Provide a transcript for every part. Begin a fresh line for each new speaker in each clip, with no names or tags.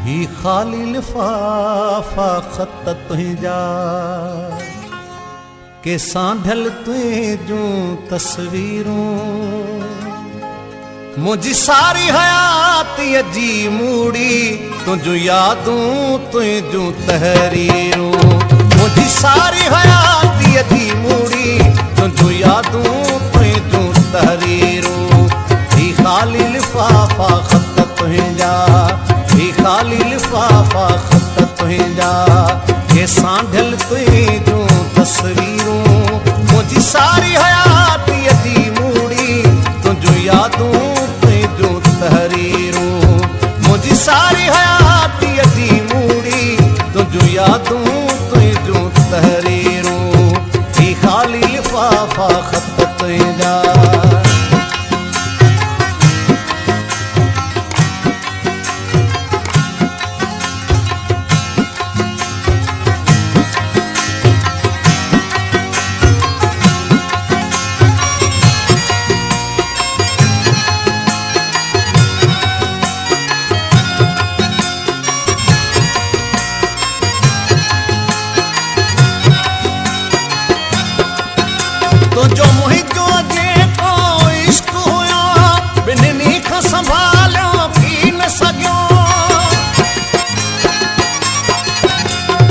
ही खाली लिफाफा खत तुंहिंजा के सांढल तुंहिंजूं तस्वीरूं मुझी सारी हयातीअ जी मूड़ी तुंहिंजूं यादूं तुंहिंजूं तहरीरूं मुझी सारी हयातीअ जी मूड़ी तुंहिंजूं यादूं तुंहिंजूं तहरीरूं ही खाली लिफाफा खत तुंहिंजा ही खाली लिफाफा खत तुंहिंजा के सांढल तुंहिंजूं तस्वीरूं मुझी सारी हयातीअ जी मूड़ी तुंहिंजूं यादूं तुंहिंजूं तहरीरूं मुझी सारी हयातीअ जी मूड़ी तुंहिंजूं यादूं तुंहिंजूं तहरीरूं ही खाली लिफाफा खत तुंहिंजा तो जो मुहिंजो जेको इश्क हुयो ॿिन्हिनि खां संभालियो थी न सघियो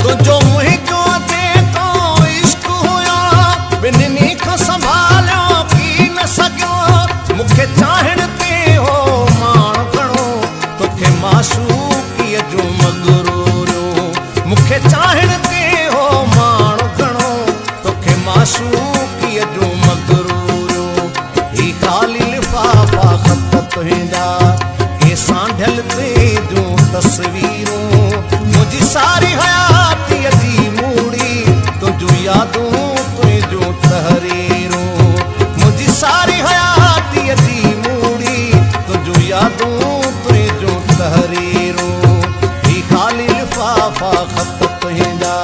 तो जो मुहिंजो जेको इश्क हुयो ॿिन्हिनि खां संभालियो थी न सघियो मूंखे चाहण ते हो माण घणो तोखे माशूक़ीअ जो मगरूरियो मूंखे चाहण ते हो माण घणो तोखे माशूक़ जो मगरूरो ही खाली लिफाफा खत तुंहिंजा के सांढल तुंहिंजूं तस्वीरूं मुझी सारी हयातीअ जी मूड़ी तुंहिंजूं यादूं तुंहिंजूं तहरीरूं मुझी सारी हयातीअ जी मूड़ी तुंहिंजूं यादूं तुंहिंजूं तहरीरूं ही खाली लिफाफा खत तुंहिंजा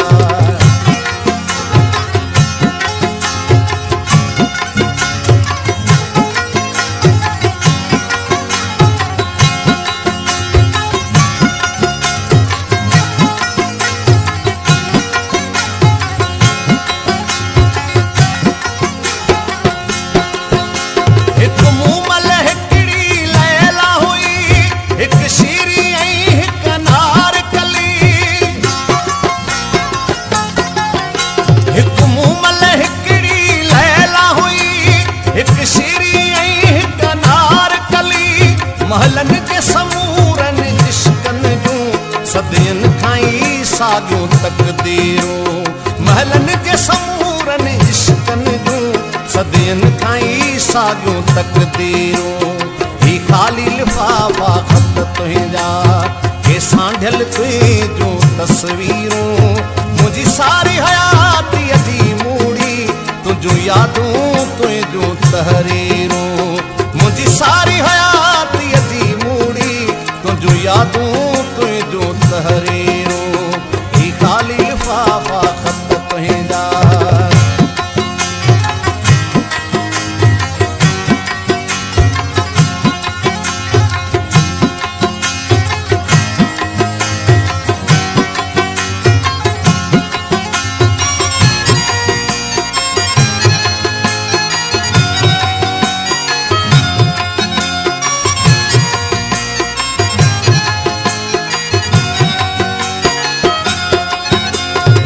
महलन के समूरन इश्कन जूं सदियन खाई सागियूं तकदीरूं महलन के समूरन इश्कन जूं सदियन खाई सागियूं तकदीरूं ही खाली लिफाफा खत तुंहिंजा के सांढल तुंहिंजूं तस्वीरूं मुझी सारी हयातीअ जी मूड़ी तुंहिंजूं यादूं तुंहिंजूं तहरीरूं मुझी सारी हयातीअ जी मूड़ी तुंहिंजूं यादूं तुंहिंजूं तहरीरूं ही खाली लिफाफा खत तुंहिंजा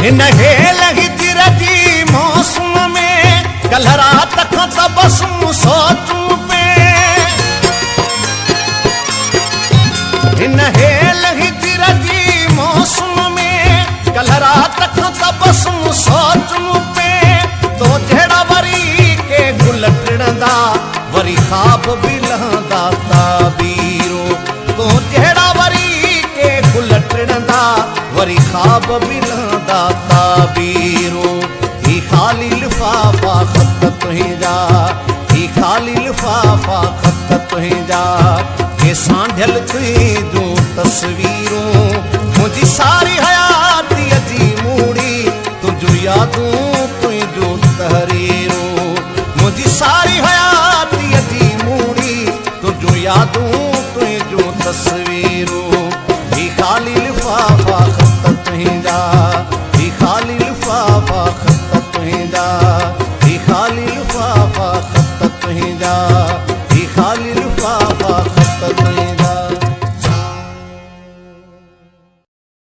हिन हेल हिजर जी मौसम में कल रात खां तबस्सुम सोचूं पे हिन हेल हिजर जी मौसम में कल रात खां तबस्सुम सोचूं पे तो जहिड़ा वरी के गुल टिणंदा वरी ख़्वाब बि लहंदा ताबीरूं तो जहिड़ा वरी के गुल टिणंदा वरी ख़्वाब बि लहंदा ताबीरूं ही खाली लिफाफा खत तुंहिंजा ही खाली लिफाफा खत तुंहिंजा के सांढल तुंहिंजूं तस्वीरूं मुझी सारी हयातीअ जी मूड़ी तुंहिंजूं यादूं तुंहिंजूं तहरीरूं मुझी सारी हयातीअ जी मूड़ी तुंहिंजूं यादूं तुंहिंजूं तस्वीरूं ही खाली त नहीं